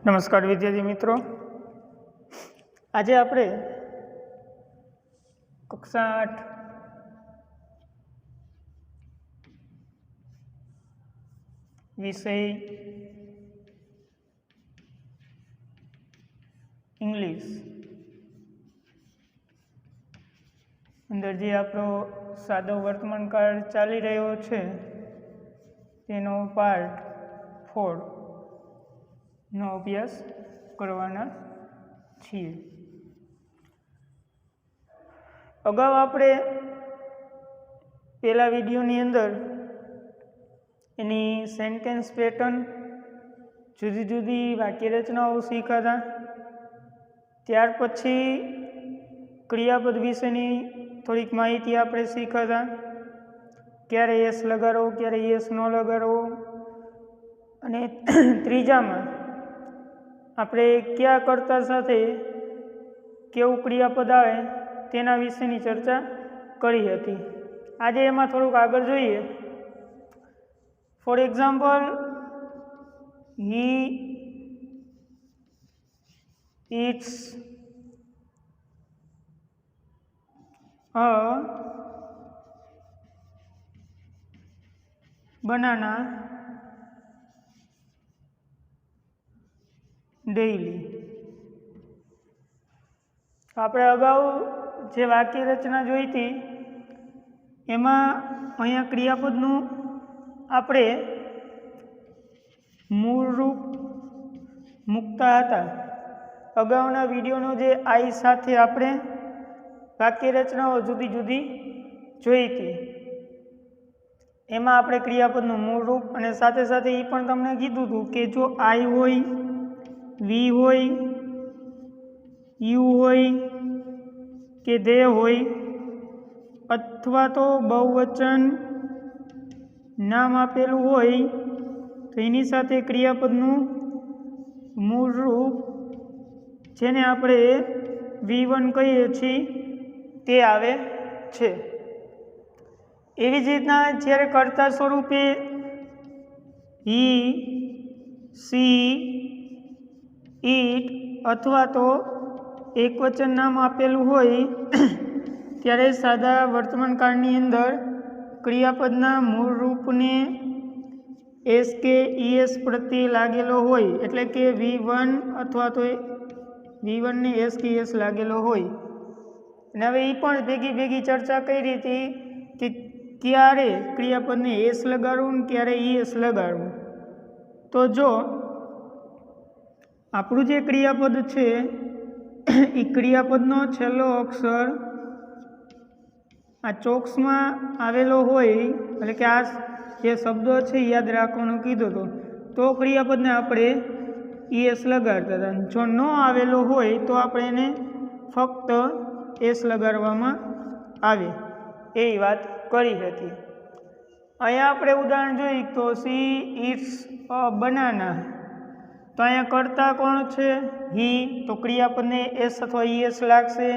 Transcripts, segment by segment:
नमस्कार विद्यार्थी मित्रों, आज आपणे कक्षा 8 विषय इंग्लिश अंदर जे आपणो सादो वर्तमान काल चाली रह्यो छे तेनो पार्ट 4 नो अभ्यास करवाना छीए। अगाऊ आपणे पहला विडियोनी अंदर एनी सेंटेन्स पेटर्न जुदी जुदी वाक्य रचनाओं शीख्या था। त्यार पछी क्रियापद विशेनी थोड़ीक माहिती आपणे शीख्या था। क्यारे एस लगाड़ो, क्यारे एस न लगाड़ो, अने त्रीजामां आपणे क्या कर्ता साथे केवुं क्रियापद आवे तेना विशेनी चर्चा करी हती। आजे एमां थोड़ुंक आगळ जोईए। For example, he eats a banana daily। આપણે અગાઉ જે વાક્ય રચના જોઈ હતી એમાં અહીંયા ક્રિયાપદનું આપણે મૂળ રૂપ મૂકતા હતા। અગાઉના વિડીયોનો જે આઈ સાથે આપણે વાક્ય રચનાઓ જુદી જુદી જોઈ હતી એમાં આપણે ક્રિયાપદનું મૂળ રૂપ અને સાથે સાથે એ પણ તમને કીધું હતું કે જો આઈ હોય, વી હોય, યુ હોય કે દે હોય અથવા તો બહુવચન નામ આપેલું હોય તો એની સાથે ક્રિયાપદનું મૂળ રૂપ જેને આપણે V1 કહીએ છીએ તે આવે છે। એવી જ રીતના જ્યારે કર્તા સ્વરૂપે હી, સી, ઈટ અથવા તો એકવચન નામ આપેલું હોય ત્યારે સાદા વર્તમાન કાળની અંદર ક્રિયાપદના મૂળ રૂપને એસ કે ઈએસ પ્રત્યે લાગેલો હોય એટલે કે V1 અથવા તો V1 ને એસ કે એસ લાગેલો હોય। અને હવે એ પણ ભેગી ભેગી ચર્ચા કરી હતી કે ક્યારે ક્રિયાપદને એસ લગાડવું ને ક્યારે ઈએસ લગાડવું। તો જો આપણું જે ક્રિયાપદ છે એ ક્રિયાપદનો છેલ્લો અક્ષર આ ચોક્સમાં આવેલો હોય એટલે કે આ જે શબ્દો છે યાદ રાખવાનું કીધું હતું તો ક્રિયાપદને આપણે ઈએસ લગાડતા હતા। જો ન આવેલો હોય તો આપણે એને ફક્ત એસ લગાડવામાં આવે એ વાત કરી હતી। અહીંયા આપણે ઉદાહરણ જોઈ તો સી ઇટ્સ અ બનાના તો અહીંયા કર્તા કોણ છે? હી, તો ક્રિયાપદને એસ અથવા ઈએસ લાગશે।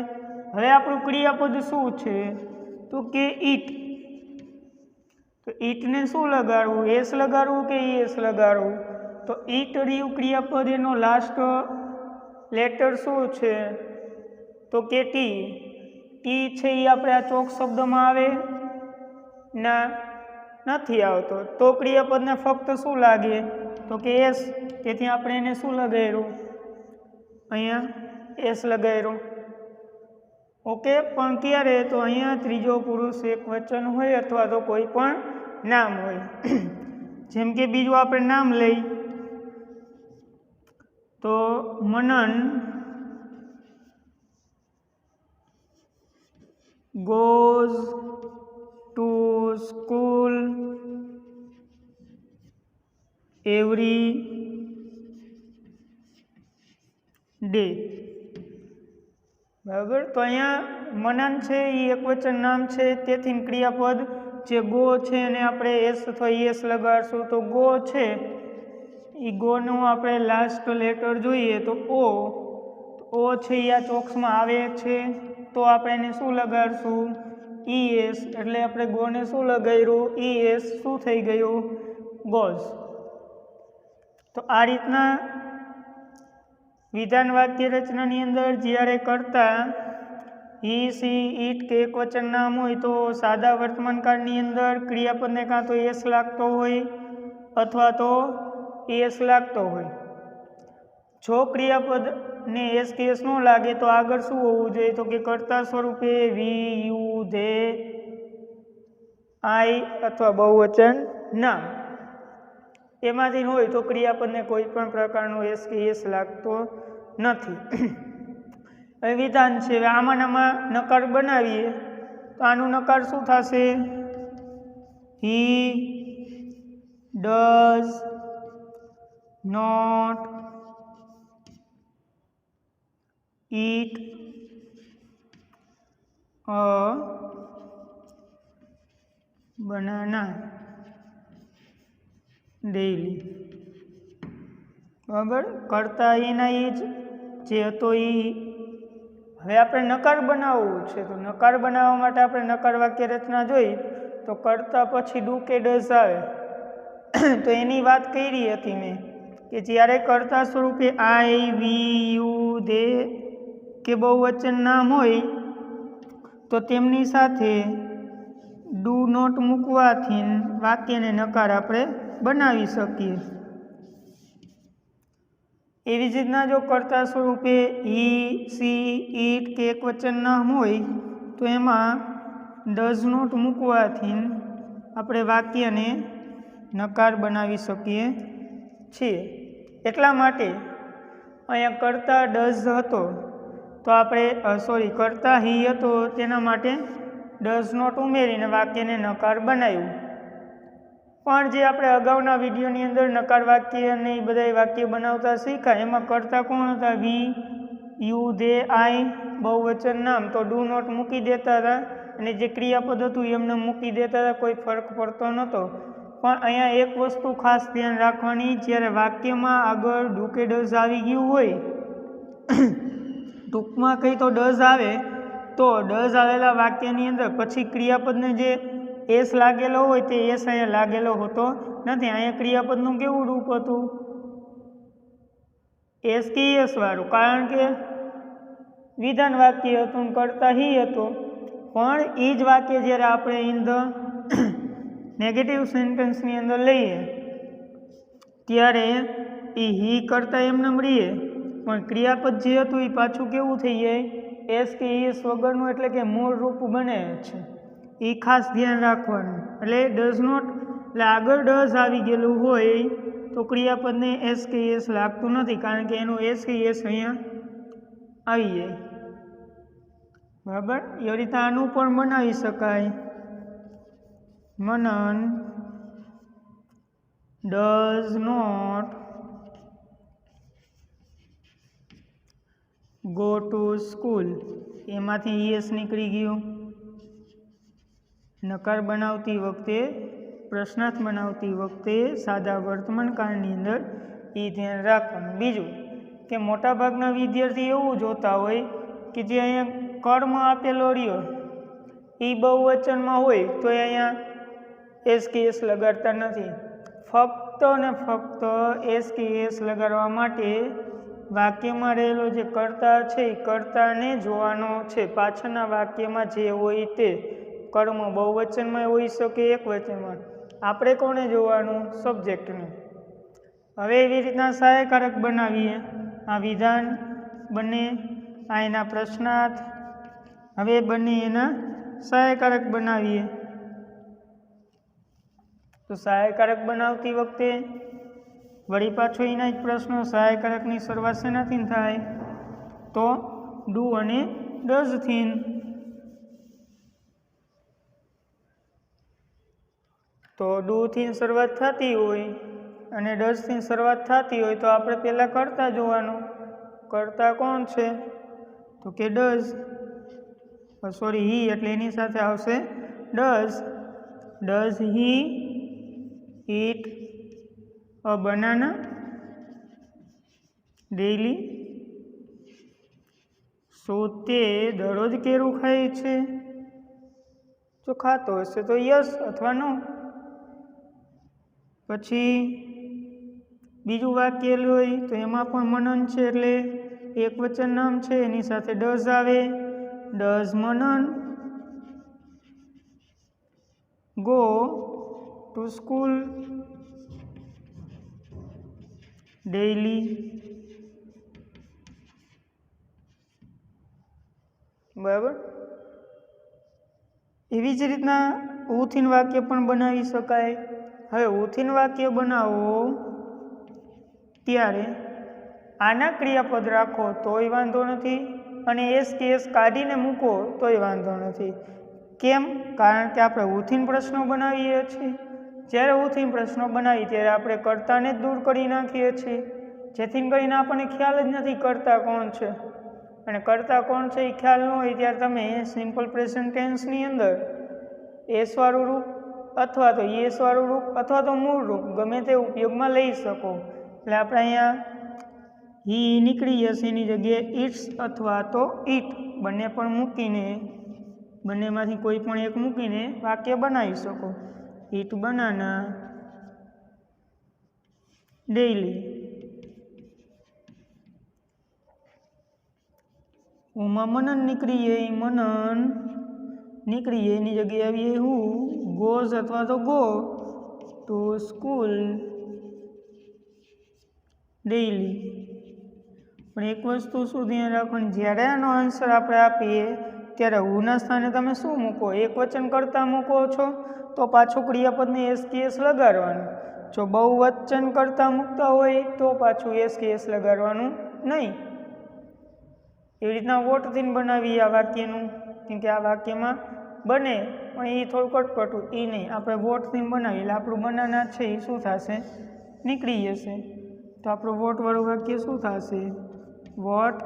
હવે આપણું ક્રિયાપદ શું છે તો કે ઈટ, તો ઈટને શું લગાડવું? એસ લગાડવું કે ઈએસ લગાડવું? તો ઈટ રહ્યું ક્રિયાપદ, એનો લાસ્ટ લેટર શું છે તો કે ટી। ટી છે એ આપણે આ ચોક શબ્દમાં આવે ના, નથી આવતો। તો ક્રિયાપદને ફક્ત શું લાગે તો કે એસ, તેથી આપણે એને શું લગાડ્યું? અહીંયા એસ લગાડ્યું। ઓકે, પણ ક્યારે? તો અહીંયા ત્રીજો પુરુષ એકવચન હોય અથવા તો કોઈ પણ નામ હોય। જેમ કે બીજું આપણે નામ લઈ તો મનન goes to school every day। બરાબર, તો અહીંયા મનન છે એ એકવચન નામ છે તેથી ક્રિયાપદ જે ગો છે એને આપણે એસ અથવા ઈએસ લગાડશું। તો ગો છે એ ગોનું આપણે લાસ્ટ લેટર જોઈએ તો ઓ છે એ આ ચોક્સમાં આવે છે તો આપણે એને શું લગાડશું? ઈએસ। એટલે આપણે ગોને શું લગાડ્યું? ઈએસ। શું થઈ ગયું? ગોઝ। તો આ રીતના વિધાન વાક્ય રચનાની અંદર જ્યારે કર્તા હી સી ઈટ કે એકવચન નામ હોય તો સાદા વર્તમાનકાળની અંદર ક્રિયાપદને કાં તો એસ લાગતો હોય અથવા તો એસ લાગતો હોય. જો ક્રિયાપદને એસ કે એસ ન લાગે તો આગળ શું હોવું જોઈએ? તો કે કર્તા સ્વરૂપે વી, યુ, ધે, આઈ અથવા બહુવચન નામ એમાંથી હોય તો ક્રિયાપદને કોઈ પણ પ્રકારનો એસ કે એસ લાગતો નથી. હવે વિધાન છે. હવે આમાં નકાર બનાવીએ તો આનું નકાર શું થશે? He does not eat a banana daily. બરાબર, કરતા એના એ જ જે હતો એ. હવે આપણે નકાર બનાવવું છે તો નકાર બનાવવા માટે આપણે નકાર વાક્ય રચના જોઈ તો કરતા પછી ડુ કે ડઝ આવે. તો એની વાત કરી હતી મેં કે જ્યારે કર્તા સ્વરૂપે આઈ, વી, યુ, ધે કે બહુવચન નામ હોય તો તેમની સાથે ડુ નોટ મૂકવાથી વાક્યને નકાર આપણે બનાવી શકીએ. એવી જ રીતના જો કર્તા સ્વરૂપે હી, સી, ઈટ કે એકવચન નામ હોય તો એમાં ડઝ નોટ મૂકવાથી આપણે વાક્યને નકાર બનાવી શકીએ છીએ. એટલા માટે અહીંયા કર્તા ડઝ હતો તો આપણે કર્તા હી હતો તેના માટે ડઝ નોટ ઉમેરીને વાક્યને નકાર બનાવ્યું. પણ જે આપણે અગાઉના વિડીયોની અંદર નકાર વાક્ય અને એ બધા વાક્ય બનાવતા શીખ્યા એમાં કરતા કોણ હતા? વી, યુ, ધે, આઈ બહુવચન નામ. તો ડુ નોટ મૂકી દેતા હતા અને જે ક્રિયાપદ હતું એમને મૂકી દેતા હતા, કોઈ ફરક પડતો નહોતો. પણ અહીંયા એક વસ્તુ ખાસ ધ્યાન રાખવાની, જ્યારે વાક્યમાં આગળ ડુ કે ડઝ આવી ગયું હોય, ટૂંકમાં કંઈ તો ડઝ આવે તો ડઝ આવેલા વાક્યની અંદર પછી ક્રિયાપદને જે એસ લાગેલો હોય તે એસ અહીંયા લાગેલો હોતો નથી. અહીંયા ક્રિયાપદનું કેવું રૂપ હતું? એસ કે એસ વાળું, કારણ કે વિધાન વાક્ય હતું કરતા હી હતું. પણ એ જ વાક્ય જ્યારે આપણે ઇન ધ નેગેટિવ સેન્ટેન્સની અંદર લઈએ ત્યારે એ હી કરતા એમને મળીએ પણ ક્રિયાપદ જે હતું એ પાછું કેવું થઈ જાય? એસ કે એસ વગરનું, એટલે કે મૂળ રૂપ બને છે. એ ખાસ ધ્યાન રાખવાનું. એટલે ડઝ નોટ એટલે આગળ ડઝ આવી ગયેલું હોય તો ક્રિયાપદને એસ કે એસ લાગતું નથી, કારણ કે એનું એસ કે એસ અહીંયા આવી જાય. બરાબર, એવી રીતે આનું પણ બનાવી શકાય. Manan does not go to school. એમાંથી યસ નીકળી ગયું. નકાર બનાવતી વખતે, પ્રશ્નાર્થ બનાવતી વખતે સાદા વર્તમાન કાળની અંદર એ ધ્યાન રાખવાનું. બીજું કે મોટાભાગના વિદ્યાર્થી એવું જોતા હોય કે જે અહીંયા કર્મ આપેલો રહ્યો એ બહુવચનમાં હોય તો અહીંયા એસ કે એસ લગાડતા નથી. ફક્ત ને ફક્ત એસ કે એસ લગાડવા માટે વાક્યમાં રહેલો જે કર્તા છે એ કર્તાને જોવાનો છે. પાછળના વાક્યમાં જે હોય તે કર્મ બહુવચનમાં હોઈ શકે, એક વચનમાં. આપણે કોને જોવાનું? સબ્જેક્ટને. હવે એવી રીતના સહાયકારક બનાવીએ. આ વિધાન બને, આ એના પ્રશ્નાર્થ. હવે બને એના સહાયકારક બનાવીએ. તો સહાયકારક બનાવતી વખતે વળી પાછો એના જ પ્રશ્નો. સહાયકારકની શરૂઆત શેનાથી થાય? તો ડુ અને ડઝથી. તો ડુથી શરૂઆત થતી હોય અને ડઝથી શરૂઆત થતી હોય તો આપણે પહેલાં કરતા જોવાનું. કરતા કોણ છે? તો કે ડઝ, હી, એટલે એની સાથે આવશે does. Does he eat a banana daily? શું તે દરરોજ કેળું ખાય છે? જો ખાતો હશે તો યસ અથવા નો. પછી બીજું વાક્ય હોય તો એમાં પણ મનન છે એટલે એક વચન નામ છે એની સાથે ડઝ આવે. Does Manan go to school daily? બરાબર. એવી જ રીતના ઉથીન વાક્ય પણ બનાવી શકાય. હવે ઉથીન વાક્ય બનાવો ત્યારે આના ક્રિયાપદ રાખો તોય વાંધો નથી અને એસ કે એસ કાઢીને મૂકો તોય વાંધો નથી. કેમ? કારણ કે આપણે ઉથીન પ્રશ્નો બનાવીએ છીએ. જ્યારે ઉથીન પ્રશ્નો બનાવીએ ત્યારે આપણે કર્તાને જ દૂર કરી નાખીએ છીએ, જેથી કરીને આપણને ખ્યાલ જ નથી કર્તા કોણ છે. અને કર્તા કોણ છે એ ખ્યાલ ન હોય ત્યારે તમે સિમ્પલ પ્રેઝન્ટ ટેન્સની અંદર એસવાળું રૂપ અથવા તો યસવાળું રૂપ અથવા તો મૂળ રૂપ ગમે તે ઉપયોગમાં લઈ શકો. એટલે આપણે અહીંયા હી નીકળી જશે, એની જગ્યાએ ઇટ્સ અથવા તો ઇટ બંને પણ મૂકીને, બંનેમાંથી કોઈ પણ એક મૂકીને વાક્ય બનાવી શકો. Eat banana daily. ઉમાં મનન નીકળીએ, મનન નીકળીએ એની જગ્યાએ આવીએ હું ગોઝ અથવા તો ગો ટુ સ્કૂલ ડેઇલી. પણ એક વસ્તુ શું ધ્યાન રાખવાની, જ્યારે આનો આન્સર આપણે આપીએ ત્યારે હુના સ્થાને તમે શું મૂકો? એક વચન કરતા મૂકો છો તો પાછું ક્રિયાપદને એસ કે એસ લગાડવાનું. જો બહુ વચન કરતા મૂકતા હોય તો પાછું એસ કે એસ લગાડવાનું નહીં. એવી રીતના વોટથી બનાવીએ આ વાક્યનું, કેમ કે આ વાક્યમાં બને પણ એ થોડું કટકટું, એ નહીં. આપણે વોટથી બનાવીએ એટલે આપણું બનાના છે એ શું થશે? નીકળી જશે. તો આપણું વોટવાળું વાક્ય શું થશે? વોટ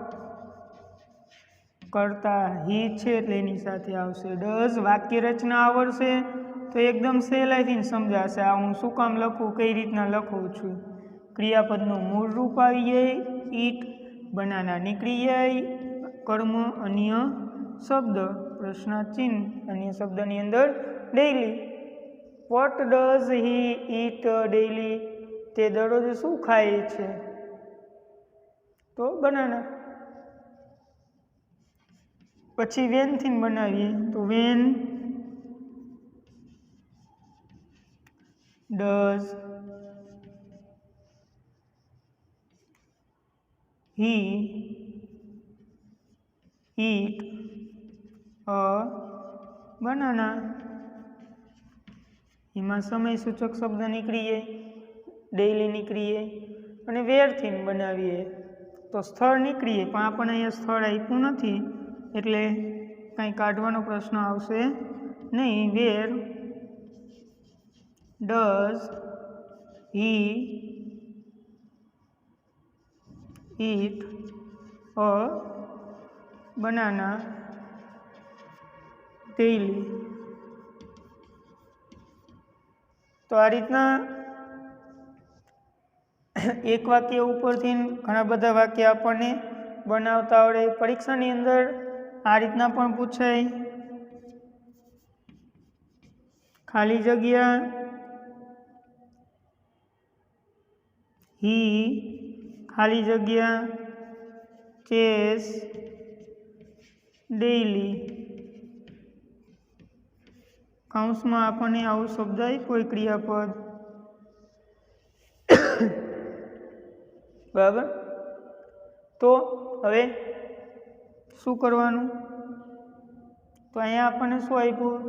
કરતા હી છે એટલે એની સાથે આવશે ડઝ. વાક્ય રચના આવડશે તો એકદમ સહેલાઈથી સમજાશે આ હું શું કામ લખું, કઈ રીતના લખું છું. ક્રિયાપદનું મૂળ રૂપ આવી જાય ઈટ, બનાના નીકળી જાય, કર્મ અન્ય શબ્દ, પ્રશ્નાચિહ્ન અન્ય શબ્દની અંદર daily. What does he eat daily? તે દરરોજ શું ખાય છે? તો બનાના. પછી વેનથી બનાવીએ તો when does he eat a banana? એમાં સમય સૂચક શબ્દ નીકળી જાય, ડેઇલી નીકળી જાય. અને વેરથી બનાવીએ તો સ્થળ નીકળીએ, પણ આપણને અહીંયા સ્થળ આપ્યું નથી એટલે કંઈ કાઢવાનો પ્રશ્ન આવશે નહીં. Where does he eat a banana daily? તો આ રીતના એક વાક્ય ઉપરથી ઘણા બધા વાક્ય આપણને બનાવતા આવડે. પરીક્ષાની અંદર આ રીતના પણ પૂછાય. ખાલી જગ્યા હી ખાલી જગ્યા ચેસ ડેઇલી. કૌંસમાં આપણને આવું શબ્દ કોઈ ક્રિયાપદ. બરાબર. તો હવે શું કરવાનું? તો અહીંયા આપણને શું આપ્યું?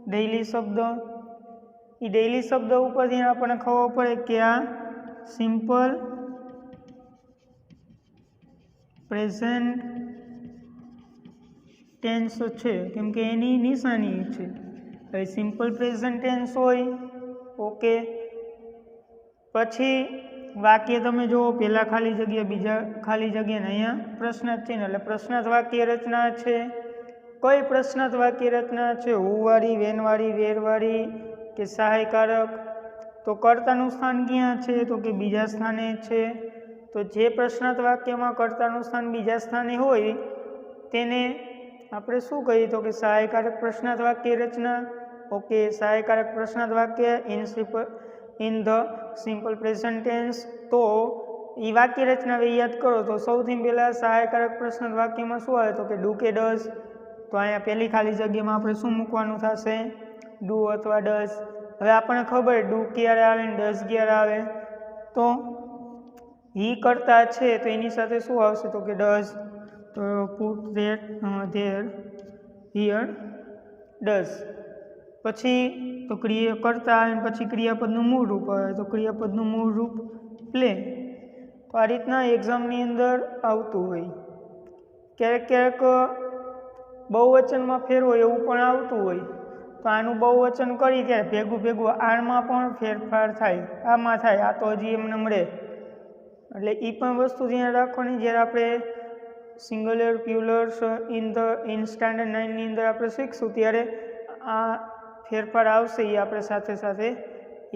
ડેઇલી શબ્દ. એ ડેઇલી શબ્દ ઉપરથી આપણને ખબર પડે કે આ સિમ્પલ પ્રેઝન્ટ ટેન્સ છે, કેમ કે એની નિશાની છે. હવે સિમ્પલ પ્રેઝન્ટ ટેન્સ હોય, ઓકે. પછી વાક્ય તમે જુઓ, પહેલાં ખાલી જગ્યા, બીજા ખાલી જગ્યા, ને અહીંયા પ્રશ્નાર્થ ચિહ્ન એટલે પ્રશ્નાર્થ વાક્ય રચના છે. કઈ પ્રશ્નાર્થ વાક્ય રચના છે? હુવાળી, વેનવાળી, વેરવાળી કે સહાયકારક? તો કર્તાનું સ્થાન ક્યાં છે? તો કે બીજા સ્થાને છે. તો જે પ્રશ્નાર્થ વાક્યમાં કર્તાનું સ્થાન બીજા સ્થાને હોય તેને આપણે શું કહીએ? તો કે સહાયકારક પ્રશ્નાર્થ વાક્ય રચના. ઓકે. સહાયકારક પ્રશ્નાર્થ વાક્ય in the simple present tense. તો એ વાક્ય રચના હવે યાદ કરો તો સૌથી પહેલાં સહાયકારક પ્રશ્ન વાક્યમાં શું આવે તો કે ડુ કે ડઝ. તો અહીંયા પહેલી ખાલી જગ્યામાં આપણે શું મૂકવાનું થશે? ડુ અથવા ડઝ. હવે આપણને ખબર ડુ ક્યારે આવે ને ડઝ ક્યારે આવે. તો હી કરતા છે તો એની સાથે શું આવશે તો કે ડઝ. તો put that there here does. પછી તો કરતા આવે પછી ક્રિયાપદનું મૂળ રૂપ આવે તો ક્રિયાપદનું મૂળ રૂપ પ્લે. તો આ રીતના એક્ઝામની અંદર આવતું હોય. ક્યારેક ક્યારેક બહુવચનમાં ફેરવો એવું પણ આવતું હોય. તો આનું બહુવચન કરી ત્યારે ભેગું ભેગું આમાં પણ ફેરફાર થાય, આમાં થાય, આ તો હજી એમને મળે. એટલે એ પણ વસ્તુ ધ્યાન રાખવાની જ્યારે આપણે સિંગ્યુલર પ્યુલર્સ ઇન સ્ટાન્ડર્ડ 9ની અંદર આપણે શીખશું ત્યારે આ ફેરફાર આવશે એ આપણે સાથે સાથે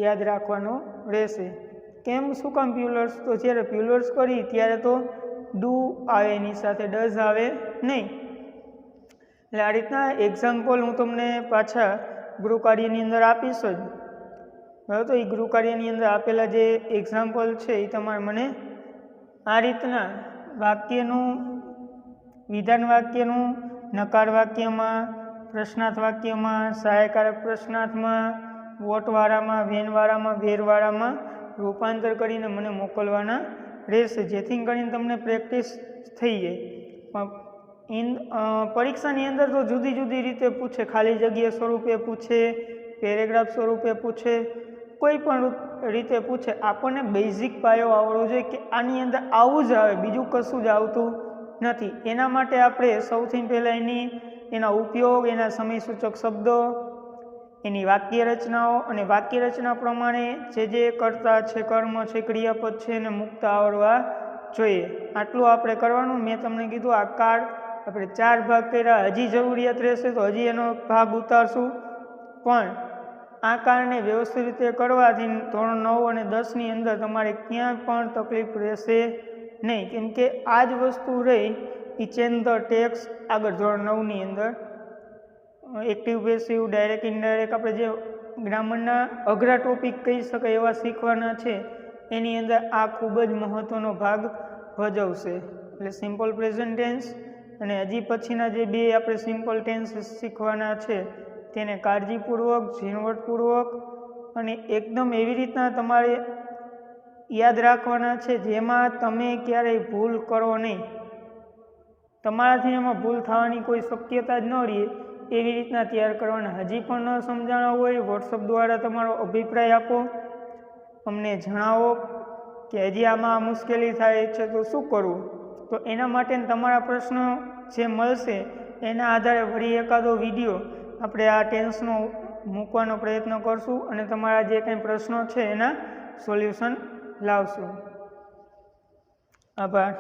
યાદ રાખવાનો રહેશે. કેમ શું કામ પ્યુલર્સ? તો જ્યારે પ્યુલર્સ કરી ત્યારે તો ડુ આવે એની સાથે ડઝ આવે નહીં. એટલે આ રીતના એક્ઝામ્પલ હું તમને પાછા ગૃહકાર્યની અંદર આપીશ જ. બરાબર, તો એ ગૃહકાર્યની અંદર આપેલા જે એક્ઝામ્પલ છે એ તમારે મને આ રીતના વાક્યનું વિધાન વાક્યનું નકાર વાક્યમાં, પ્રશ્નાર્થ વાક્યમાં, સહાયકારક પ્રશ્નાર્થમાં, વોટવાળામાં, વેનવાળામાં, વેરવાળામાં રૂપાંતર કરીને મને મોકલવાના રહેશે જેથી કરીને તમને પ્રેક્ટિસ થઈ જાય. પરીક્ષાની અંદર તો જુદી જુદી રીતે પૂછે, ખાલી જગ્યા સ્વરૂપે પૂછે, પેરેગ્રાફ સ્વરૂપે પૂછે, કોઈ પણ રીતે પૂછે. આપણને બેઝિક પાયો આવડવો જોઈએ કે આની અંદર આવું જ આવે, બીજું કશું જ આવતું નથી. એના માટે આપણે સૌથી પહેલાં એના ઉપયોગ, એના સમયસૂચક શબ્દો, એની વાક્ય રચનાઓ અને વાક્ય રચના પ્રમાણે જે કર્તા છે, કર્મ છે, ક્રિયાપદ છે એને મુકતા આવડવા જોઈએ. આટલું આપણે કરવાનું. મેં તમને કીધું આ કાર્ડ આપણે 4 ભાગ કર્યા, હજી જરૂરિયાત રહેશે તો હજી એનો ભાગ ઉતારશું. પણ આ કારણે વ્યવસ્થિત રીતે કરવાથી ધોરણ 9 અને 10ની અંદર તમારે ક્યાંય પણ તકલીફ રહેશે નહીં. કેમ કે આ જ વસ્તુ રહી એ ચેન્જ ધ ટેક્સ આગળ ધોરણ 9ની અંદર એક્ટિવ પેસિવ ડાયરેક્ટ ઇનડાયરેક્ટ આપણે જે ગ્રામરના અઘરા ટોપિક કહી શકાય એવા શીખવાના છે એની અંદર આ ખૂબ જ મહત્ત્વનો ભાગ ભજવશે. એટલે સિમ્પલ પ્રેઝન્ટ ટેન્સ અને હજી પછીના જે 2 આપણે સિમ્પલ ટેન્સ શીખવાના છે તેને કાળજીપૂર્વક, ઝીણવટપૂર્વક અને એકદમ એવી રીતના તમારે યાદ રાખવાના છે જેમાં તમે ક્યારેય ભૂલ કરો નહીં. તમારાથી એમાં ભૂલ થવાની કોઈ શક્યતા જ ન રહે એવી રીતના તૈયાર કરવાના. હજી પણ ન સમજાણા હોય વોટ્સઅપ દ્વારા તમારો અભિપ્રાય આપો, અમને જણાવો કે હજી આમાં મુશ્કેલી થાય છે તો શું કરવું. તો એના માટે તમારા પ્રશ્નો જે મળશે એના આધારે વળી એકાદો વિડીયો આપણે આ ટેન્સનો મૂકવાનો પ્રયત્ન કરશું અને તમારા જે કંઈ પ્રશ્નો છે એના સોલ્યુશન લાવશું. આભાર.